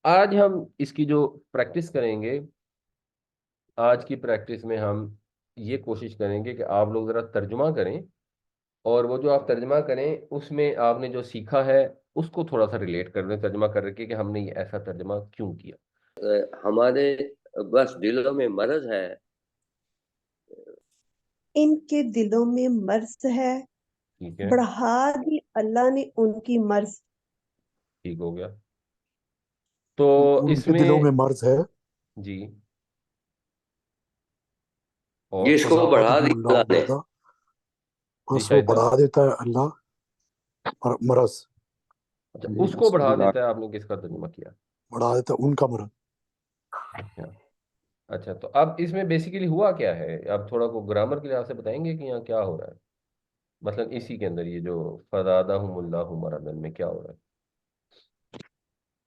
آج ہم اس کی جو پریکٹس کریں گے، آج کی پریکٹس میں ہم یہ کوشش کریں گے کہ آپ لوگ ذرا ترجمہ کریں، اور وہ جو آپ ترجمہ کریں اس میں آپ نے جو سیکھا ہے اس کو تھوڑا سا ریلیٹ کر دیں ترجمہ کر کے کہ ہم نے یہ ایسا ترجمہ کیوں کیا۔ ہمارے بس دلوں میں مرض ہے، ان کے دلوں میں مرض ہے، ٹھیک ہے، بڑھا دی اللہ نے ان کی مرض۔ ٹھیک ہو گیا۔ تو ان اس کے میں دلوں میں مرض ہے، جی، اور جس کو بڑھا فزادہم دیا اللہ اللہ نے۔ مرضا، جی بس وہ شاہد بڑھا صاحب، دیتا ہے اللہ مرض، اچھا اس کو بڑھا دیتا ہے، آپ نے کس کا ترجمہ کیا؟ بڑھا دیتا ہے ان کا مرض۔ اچھا اچھا، تو اب اس میں بیسیکلی ہوا کیا ہے؟ آپ تھوڑا کو گرامر کے لحاظ سے بتائیں گے کہ یہاں کیا ہو رہا ہے؟ مثلا اسی کے اندر یہ جو فزادہم اللہ مرضا میں کیا ہو رہا ہے؟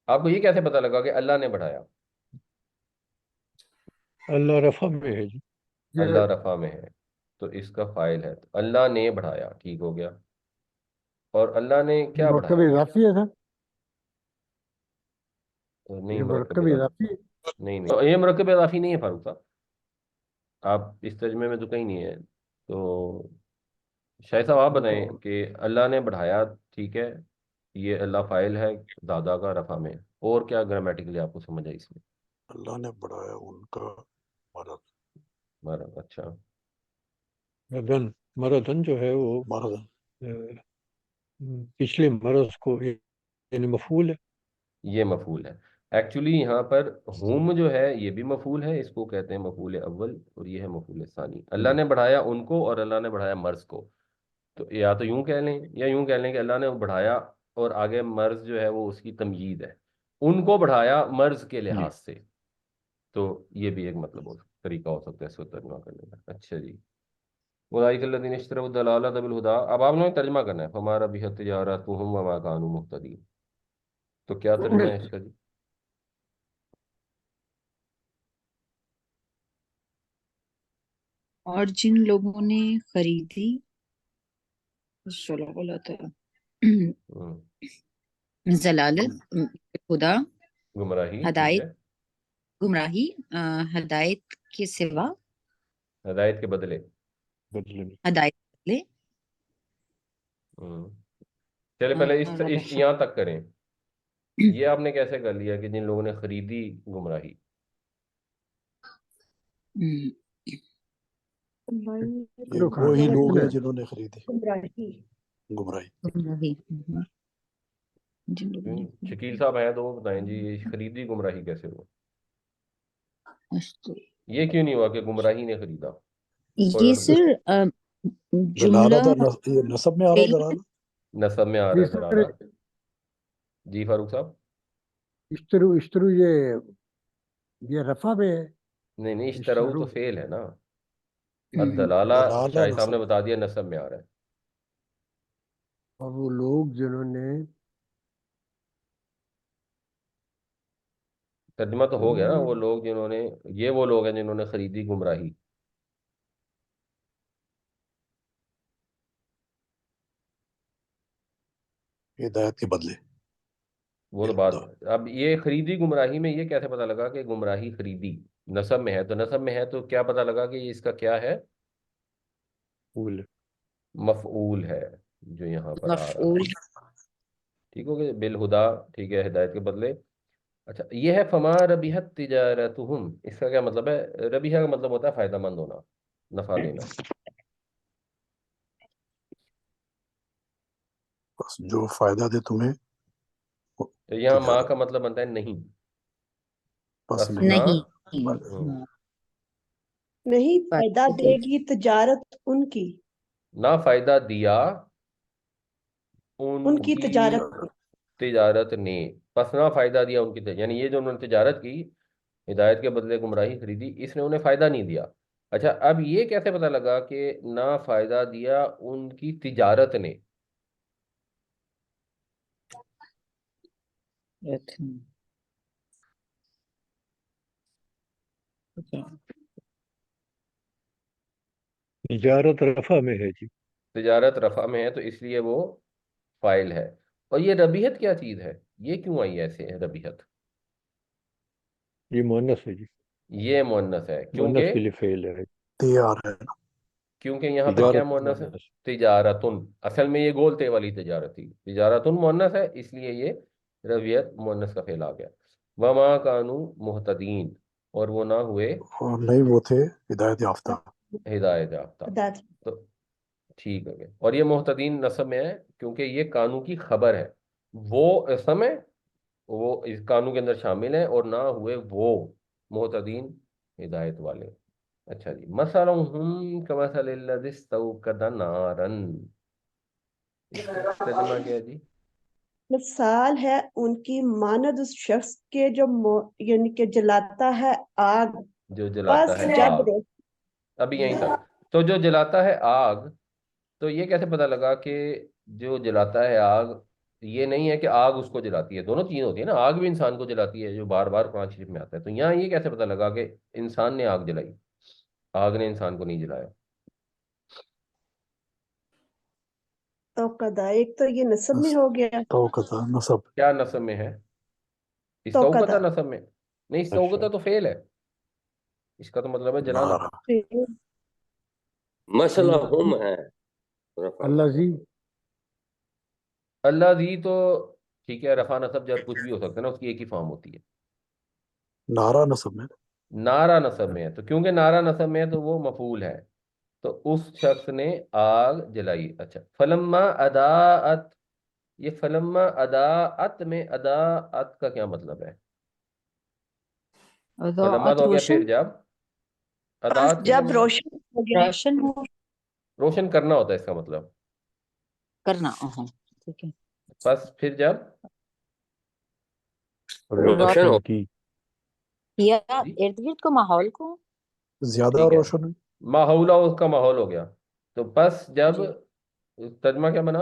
آپ کو یہ کیسے پتا لگا کہ اللہ نے بڑھایا؟ اللہ رفع میں ہے جی۔ اللہ رفع میں ہے تو اس کا فاعل ہے، تو اللہ نے بڑھایا، ٹھیک ہو گیا۔ اور اللہ نے کیا مرکب بڑھایا؟ اضافی ہے سر، نہیں یہ مرکب مرکب اضافی اضافی، نہیں تو یہ مرکب اضافی نہیں ہے فاروق صاحب، آپ اس ترجمے میں تو کہیں نہیں ہے۔ تو شاہد صاحب آپ بتائیں کہ اللہ نے بڑھایا، ٹھیک ہے، یہ اللہ فاعل ہے، دادا کا رفع میں، اور کیا گرامیٹیکلی آپ کو سمجھ آئی اس میں؟ اللہ نے بڑھایا ان کا مرض، مرض، اچھا، مردن، مردن جو ہے وہ مرض پچھلے مرض کو یعنی مفعول ہے۔ یہ مفعول ہے۔ ایکچولی یہاں پر ہم جو ہے یہ بھی مفعول ہے، اس کو کہتے ہیں مفعول اول، اور یہ ہے مفعول ثانی۔ اللہ نے بڑھایا ان کو اور اللہ نے بڑھایا مرض کو، تو یا تو یوں کہہ لیں یا یوں کہہ لیں کہ اللہ نے بڑھایا اور آگے مرض جو ہے وہ اس کی تمجید ہے، ان کو بڑھایا مرض کے لحاظ سے، تو یہ بھی ایک مطلب طریقہ ہو سکتا ہے اس کو ترجمہ کرنے کا۔ اچھا جی، اولئک الذین اشتروا الضلالۃ بالہدی، اب آپ نے ترجمہ کرنا ہے، فما ربحت تجارتہم وما کانوا مہتدین، تو کیا ترجمہ ہے اس کا جی؟ اور جن لوگوں نے خریدی ہم، ضلالت خدا، گمراہی، ٹھیک ہدایت، ہے، گمراہی، ہدایت کے سوا، ہدایت کے بدلے، بدلے میں ہدایت بدلے، ہم۔ چلے پہلے یہاں تک کریں، یہ آپ نے کیسے کر لیا کہ جن لوگوں نے خریدی گمراہی؟ یہ وہی لوگ ہیں جنہوں نے خریدی گمراہی۔ گمراہی، جن لوگوں نے شکیل صاحب ہیں تو وہ بتائیں جی، یہ خریدی گمراہی کیسے ہوا؟ یہ کیوں نہیں ہوا کہ گمراہی نے خریدا؟ یہ سر جملہ دلالت یہ نصب میں آ رہا ہے، دلالت نصب میں آ رہا ہے دلالت۔ جی فاروق صاحب، اشترو یہ رفع میں ہے، نہیں نہیں، اشترو تو فعل ہے نا، الدلالہ دلالہ شاہد صاحب نے نصب، بتا دیا نصب میں آ رہا ہے۔ اور وہ لوگ جنہوں نے ترجمہ تو ہو گیا نا، وہ لوگ جنہوں نے، یہ وہ لوگ ہیں جنہوں نے خریدی گمراہی۔ ہدایت کے بدلے وہ تو بات ہے، اب یہ خریدی گمراہی میں یہ کیسے پتا لگا کہ گمراہی خریدی؟ نصب میں ہے، تو نصب میں ہے تو کیا پتا لگا کہ یہ اس کا کیا ہے؟ مفعول ہے جو یہاں پر آ رہا مفعول۔ ہے، ٹھیک ہو گیا، بالہدا، ٹھیک ہے، ہدایت کے بدلے۔ اچھا، یہ ہے فما ربحت تجارتہم، اس کا کیا مطلب ہے؟ ربیحہ کا مطلب ہوتا ہے فائدہ مند ہونا، نفع دینا۔ بس جو فائدہ دے تمہیں تو یہاں ماں تجارت، کا مطلب بنتا ہے نہیں، بس بس نہیں، نہیں، نہیں فائدہ دے گی تجارت ان کی، نہ فائدہ دیا ان کی کی تجارت کو۔ تجارت نے، پس نہ فائدہ دیا ان کی تجارت، یعنی یہ جو انہوں نے تجارت کی، ہدایت کے بدلے گمراہی خریدی، اس نے انہیں فائدہ نہیں دیا۔ اچھا، اب یہ کیسے پتا لگا کہ نہ فائدہ دیا ان کی تجارت نے؟ تجارت رفع میں ہے جی۔ تجارت رفع میں ہے تو اس لیے وہ فائل ہے۔ اور یہ ربیحت کیا چیز ہے؟ یہ کیوں آئی ایسے ہے ربیحت؟ یہ مؤنث ہے جی، یہ مؤنث ہے مؤنث کیونکہ کے لیے فعل ہے، تیار ہے نا. کیونکہ یہاں پر کیا تجارت مؤنث ہے؟ مؤنث. تجارتن. اصل میں یہ گول تے والی تجارت تھی، تجارتن مؤنث ہے اس لیے یہ رویت مؤنث کا فعل آ گیا. وما کانوا مہتدین، اور وہ نہ ہوئے اور نہیں وہ تھے ہدایت یافتہ. ہدایت یافتہ. ہدایت تو ٹھیک ہے. اور یہ محتدین نصب میں ہے کیونکہ یہ کانو کی خبر ہے. وہ اسم ہے، وہ اس کانو کے اندر شامل ہے، اور نہ ہوئے وہ محتدین ہدایت والے. اچھا جی. مثلہم کمثل الذی استوقد نارا، اس کا ترجمہ کیا ہے جی؟ مثال ہے ان کی مانند اس شخص کے جو یعنی کہ جلاتا ہے آگ، جو جلاتا پس ہے جب آگ. ابھی یہیں تک. تو جو جلاتا ہے آگ، تو یہ کیسے پتا لگا کہ جو جلاتا ہے آگ، یہ نہیں ہے کہ آگ اس کو جلاتی ہے، دونوں چیزیں ہوتی ہیں نا. آگ بھی انسان کو جلاتی ہے جو بار بار قرآن شریف میں آتا ہے. تو یہاں یہ کیسے پتا لگا کہ انسان نے آگ جلائی، آگ نے انسان کو نہیں جلایا؟ توقدہ، ایک تو یہ نصب میں ہو گیا توقع نصب. کیا نصب میں ہے؟ توقدہ. استوقتا نصب میں نہیں، اچھا، استوقتا تو فعل ہے، اس کا تو مطلب ہے جلانا. نارا. مسئلہ ہم ہے رفع اللہ نصب. زی. اللہ دی تو ٹھیک ہے، رفع نصب جب کچھ بھی ہو سکتا ہے نا، اس کی ایک ہی فارم ہوتی ہے. نارا نصب میں. نارا نصب میں ہے، تو کیونکہ نارا نصب میں ہے تو وہ مفعول ہے، تو اس شخص نے آگ جلائی. اچھا. فلما اضاءت، یہ فلما اضاءت میں اضاءت کا کیا مطلب ہے؟ فلما اضاءت تو ہو گیا روشن، پھر جب، پس اضاءت سے کیا جب مطلب؟ روشن ہو گیا. روشن ہو روشن کرنا ہوتا ہے اس کا مطلب. کرنا. ٹھیک ہے. پس پھر جب روشن ہو. روشن کی. یا جی ارد گرد کو ماحول کو. زیادہ ٹھیک ہے، روشن ہوئی. ماحولہ اس کا ماحول ہو گیا. تو پس جب، جی ترجمہ کیا بنا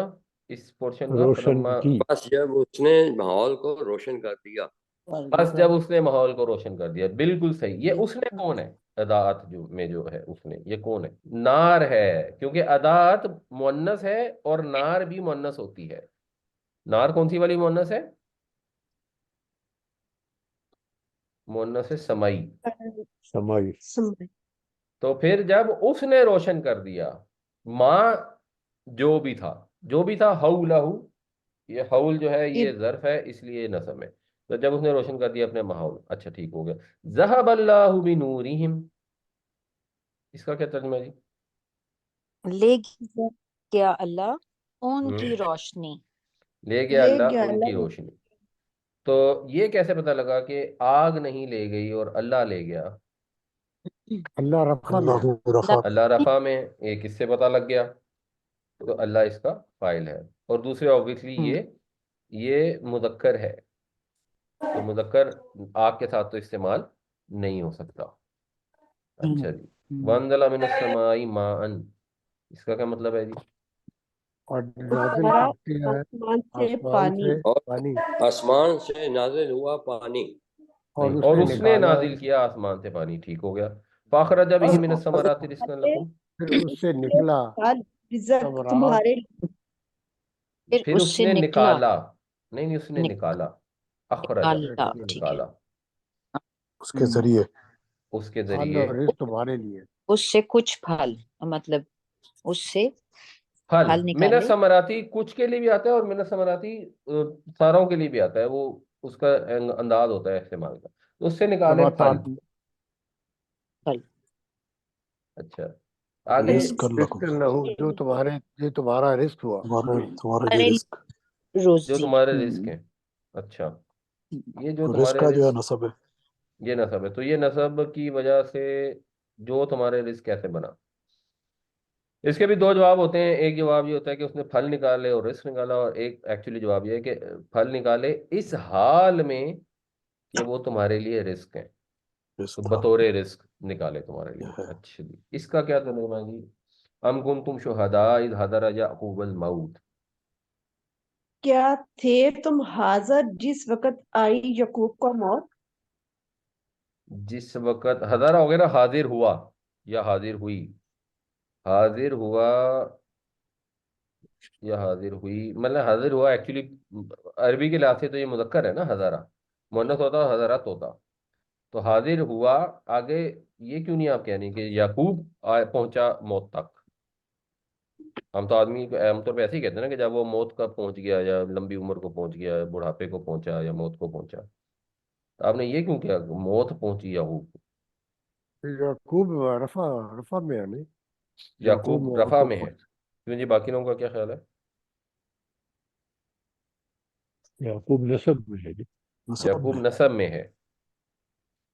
اس پورشن کا؟ روشن فلما، کی. بس جب اس نے ماحول کو روشن کر دیا. بس جب اس نے ماحول کو روشن کر دیا. بالکل صحیح. یہ اس نے کون ہے؟ اضاءت جو میں جو ہے اس نے، یہ کون ہے؟ نار ہے، کیونکہ اضاءت مؤنث ہے اور نار بھی مؤنث ہوتی ہے. نار کون سی والی مؤنث ہے؟ مؤنث سمائی. سمائی. تو پھر جب اس نے روشن کر دیا، ماں جو بھی تھا، جو بھی تھا، حولہ، یہ حول جو ہے یہ ظرف ہے اس لیے نصب ہے. تو جب اس نے روشن کر دیا اپنے ماحول. اچھا ٹھیک ہو گیا. ذہب اللہ بنورہم، اس کا کیا ترجمہ ہے جی؟ لے گیا اللہ ان ہوں، کی روشنی. لے گیا لے اللہ گیا ان کی اللہ. روشنی. تو یہ کیسے پتا لگا کہ آگ نہیں لے گئی اور اللہ لے گیا؟ اللہ رفع میں. اللہ رفع. اللہ رفع میں، ایک اس سے پتا لگ گیا، تو اللہ اس کا فاعل ہے. اور دوسرے آبویسلی یہ مذکر ہے، تو مذکر آگ کے ساتھ تو استعمال نہیں ہو سکتا. اچھا جی. وانزل من السماء ماء، اس کا کیا مطلب ہے جی؟ اور نازل اتارا کر دیا ہے آسمان سے آسمان پانی. سے اور پانی، آسمان سے نازل ہوا پانی. اور نہیں، اس اور نے اس نے نکالا، نازل کیا آسمان سے پانی. ٹھیک ہو گیا. فاخرج به من الثمرات رزقا لكم، پھر اس سے نکلا رزق ثمرات، تمہارے پھر پھر اس اس سے نے نکلا. نکالا، نہیں اس نے نکالا، اخرج، نکالا. ٹھیک ہے. نکالا اس کے ذریعے. اس کے پھل ذریعے. اور رزق تمہارے لیے. اس سے کچھ پھل، مطلب اس سے پھل پھل من نکالے. الثمراتی کچھ کے لیے بھی آتا ہے، اور من الثمراتی ساروں کے لیے بھی آتا ہے. وہ اس کا انداز ہوتا ہے استعمال کا. تو اس سے نکالے پھل. نباتات، پھل. اچھا آگے. رزق رزق لکم. لہو، جو تمہارا رزق ہوا. تمہارے لیے رزق. جو روزی. تمہارے رزق ہیں. اچھا، یہ جو رزق تمہارے کا جو ہے رزق، نصب ہے. یہ نسب ہے. تو یہ نسب کی وجہ سے جو تمہارے رزق کیسے بنا؟ اس کے بھی دو جواب ہوتے ہیں. ایک جواب یہ ہوتا ہے کہ اس نے پھل نکالے اور رزق نکالا، اور ایک ایکچولی جواب یہ ہے کہ پھل نکالے اس حال میں کہ وہ تمہارے لیے رزق ہیں، تو رزق تھا. بطور رزق نکالے تمہارے لیے. یہ ہے. اچھا جی. اس کا کیا ترجمہ ہے جی؟ ام کنتم شہداء اذ حضر یعقوب الموت، کیا تھے تم حاضر جس وقت آئی یعقوب کو موت. جس وقت حضر ہو گیا نا، حاضر ہوا یا حاضر ہوئی. حاضر ہوا یا حاضر ہوئی، مطلب حاضر ہوا ایکچولی عربی کے لحاظ سے تو یہ مذکر ہے نا، ہزارہ. مؤنث ہوتا حضرات ہوتا. تو حاضر ہوا آگے یہ کیوں نہیں آپ کہہ رہے کہ یعقوب پہنچا موت تک؟ ہم تو آدمی عام طور پہ ایسے ہی کہتے ہیں نا کہ جب وہ موت کا پہنچ گیا یا لمبی عمر کو پہنچ گیا، بڑھاپے کو پہنچا یا موت کو پہنچا، تو آپ نے یہ کیوں کیا موت پہنچی یعقوب کو؟ یعقوب رفع رفع میں ہے نہیں، یعقوب یعقوب موت رفع کو میں ہے، کیوں جی؟ باقی لوگوں کا کیا خیال ہے؟ یعقوب نسب میں ہے جی، نسب یعقوب میں نسب میں ہے،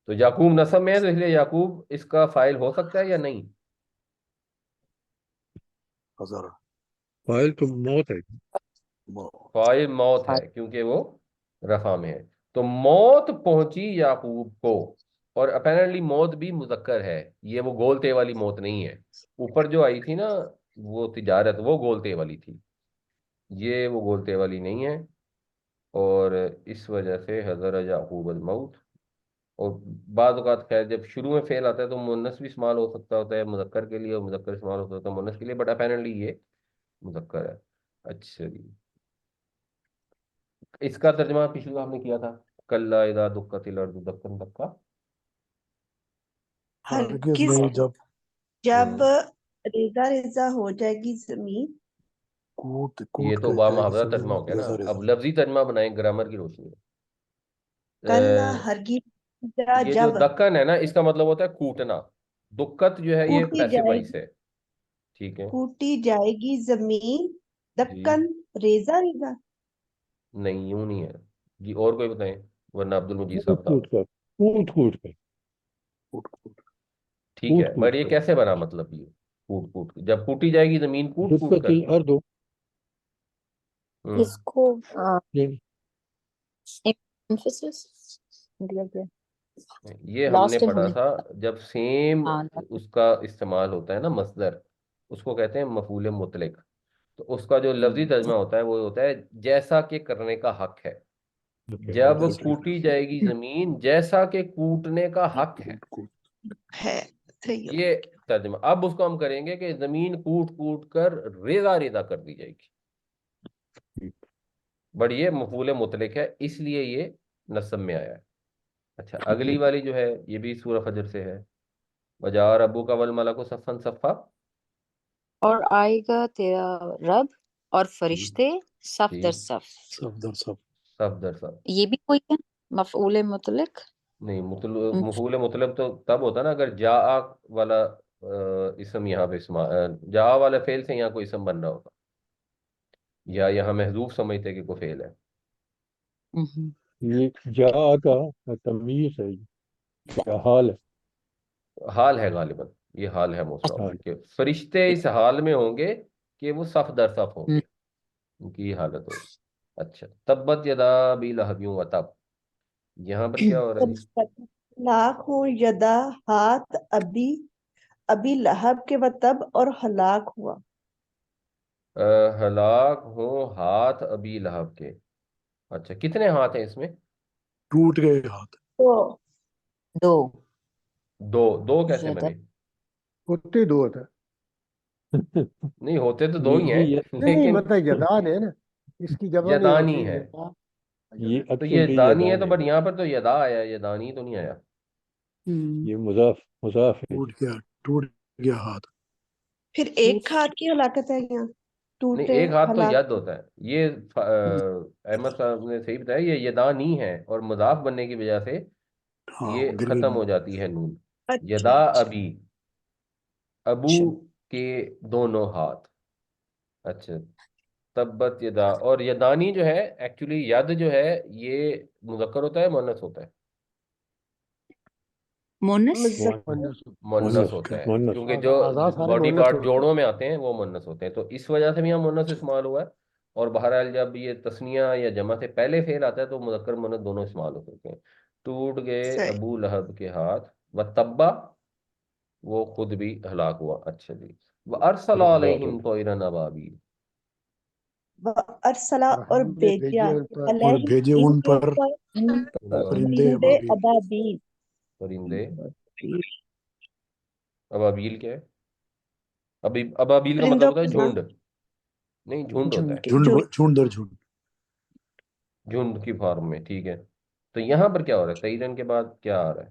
تو یعقوب نسب میں ہے تو اس لیے یعقوب اس کا فاعل ہو سکتا ہے یا نہیں؟ ہزارہ فاعل تو موت ہے جی۔ فاعل موت ہے کیونکہ وہ رفع میں ہے، تو موت پہنچی یعقوب کو، اور اپیرنٹلی موت بھی مذکر ہے، یہ وہ گولتے والی موت نہیں ہے، اوپر جو آئی تھی نا وہ تجارت، وہ گولتے والی تھی، یہ وہ گولتے والی نہیں ہے، اور اس وجہ سے حضر یعقوب الموت۔ اور بعض اوقات خیر جب شروع میں فعل آتا ہے تو مؤنث بھی استعمال ہو سکتا ہوتا ہے مذکر کے لیے، اور مذکر استعمال ہو سکتا ہے مؤنث کے لیے، بٹ اپیرنٹلی یہ مذکر ہے۔ اچھا جی، اس کا ترجمہ پچھلے آپ نے کیا تھا، کلا اذا دکت الارض دکن دکا۔ ہرگز ہرگز نہیں جب جب ریزہ ریزہ ہو جائے گی زمین، کوٹ یہ کوٹ تو کر با جائے گی محاورہ زمین ترجمہ ہو گیا نا، ریزہ ریزہ۔ اب لفظی ترجمہ بنائیں گرامر کی روشنی میں۔ کلا ہرگز یہ جو جب دکن ہے نا اس کا مطلب ہوتا ہے کوٹنا، دکت جو ہے یہ کوٹی پیسو جائے وائس ہے، ٹھیک ہے کوٹی جائے گی زمین، جی؟ دکن ریزہ ریزہ۔ نہیں یوں نہیں ہے جی، اور کوئی بتائیں ورنہ عبد المجید کوٹ صاحب بتا کوٹ دیں۔ کر، کوٹ کوٹ کر، کوٹ کوٹ ٹھیک کوٹ ہے، کوٹ بٹ یہ کر، کیسے بنا مطلب یہ کوٹ کوٹ کے؟ جب کوٹی جائے گی زمین کوٹ کوٹ دکت کر؟ الارض ہوں، اس کو یعنی emphasis مطلب یہ ہم نے لاسٹ ان پڑھا ہونے تھا جب سیم ہاں اس کا استعمال ہوتا ہے نا مصدر، اس کو کہتے ہیں مفعول مطلق، تو اس کا جو لفظی ترجمہ ہوتا ہے وہ ہوتا ہے جیسا کہ کرنے کا حق ہے، جب کوٹی جائے گی زمین جیسا کہ کوٹنے کا حق ہے، کوٹ کوٹ ہے صحیح ہے۔ یہ ترجمہ۔ اب اس کو ہم کریں گے کہ زمین کوٹ کوٹ کر ریزہ ریزہ کر دی جائے گی، بٹ یہ مفعول مطلق ہے اس لیے یہ نصب میں آیا ہے۔ اچھا اگلی والی جو ہے یہ بھی سورہ فجر سے ہے، وجاء ربک والملک صفا صفا۔ اور آئے گا تیرا رب اور فرشتے صف جی، در صف، سب در سب۔ صف در صف۔ یہ بھی کوئی ہے مفعول مطلق؟ نہیں مفعول مطلب تو تب ہوتا نا اگر جاء والا اسم یہاں پہ جاء والا فعل سے یہاں کوئی اسم بن رہا ہوگا، یا یہاں محذوف سمجھتے کہ کوئی فعل ہے۔ ہمم۔ یہ جا کا تمیز ہے یا حال ہے، حال ہے غالباً، یہ حال ہے موسٹ حال پرابلی، کہ فرشتے اس حال میں ہوں گے کہ وہ صف در صف ہوں گے، ان کی یہ حالت ہوگی۔ اچھا تبت یدا ابی لہب و تب، یہاں پر کیا ہو رہا ہے جی؟ ہلاک ہو یدا ہاتھ ابی لہب کے وتب، اور ہلاک ہوا۔ ہلاک ہوں ہاتھ ابی لہب کے، اچھا کتنے ہاتھ ہیں اس میں؟ ٹوٹ گئے ہاتھ، تو دو دو، دو کیسے یدا بنے؟ ہوتے دو ہوتا ہے، نہیں ہوتے تو دو ہی ہیں یہ نہیں لیکن مطلب یدان ہے نا، اس کی جمع نہیں ہوتی یدانی ہے، یدا، یہ تو اکثر یہ میں دانی ہے یدان تو، ہے، بٹ یہاں پر تو یدا آیا، یہ دانی تو نہیں آیا۔ یہ مضاف ہے جی۔ ٹوٹ گیا ہاتھ۔ پھر ایک ہاتھ کی ہلاکت ہے یہاں، نہیں ٹوٹے ایک ہاتھ تو ہلاک۔ ید ہوتا ہے، یہ احمد صاحب نے صحیح بتایا، یہ یدانی ہے اور مضاف بننے کی وجہ سے ہاں یہ گرے ختم ہو جاتی ہے نون۔ اچھا یدا اچھا ابی، ابو اچھا کے دونوں ہاتھ۔ اچھا تبت یدا، اور یدانی جو ہے ایکچولی ید جو ہے یہ مذکر ہوتا ہے مؤنث ہوتا ہے؟ مونس مؤنث ہوتا ہے، مؤنث کیونکہ جو آزاد سارے باڈی مؤنث پارٹ ہوتے ہیں۔ جوڑوں میں آتے ہیں وہ مؤنث ہوتے ہیں، تو اس وجہ سے بھی یہاں مؤنث استعمال ہوا ہے، اور بہرحال جب یہ تثنیہ یا جمع سے پہلے فعل آتا ہے تو مذکر مؤنث دونوں استعمال ہو سکتے ہیں۔ ٹوٹ گئے صحیح۔ ابو لہب کے ہاتھ، و تبا وہ خود بھی ہلاک ہوا۔ اچھا جی، وَأَرْسَلَ عَلَيْهِمْ طَيْرًا أَبَابِيلَ، ارسلا اور اور ہم نے بھیجا بھیجے ان پر اور علیہم بھیجے ان ان کے پر اوپر پرندے پرندے ابابیل۔ ابابیل۔ پرندے ابابیل کیا ہے؟ ابابیل کا مطلب پرندوں ہوتا ہے کا نام، جھنڈ، نہیں جھنڈ ہوتا ہے، جھنڈ جھنڈ جو جھنڈ در جھنڈ۔ جھنڈ کی فارم میں، ٹھیک ہے۔ تو یہاں پر کیا ہو رہا ہے؟ تیرن کے بعد کیا آ رہا ہے؟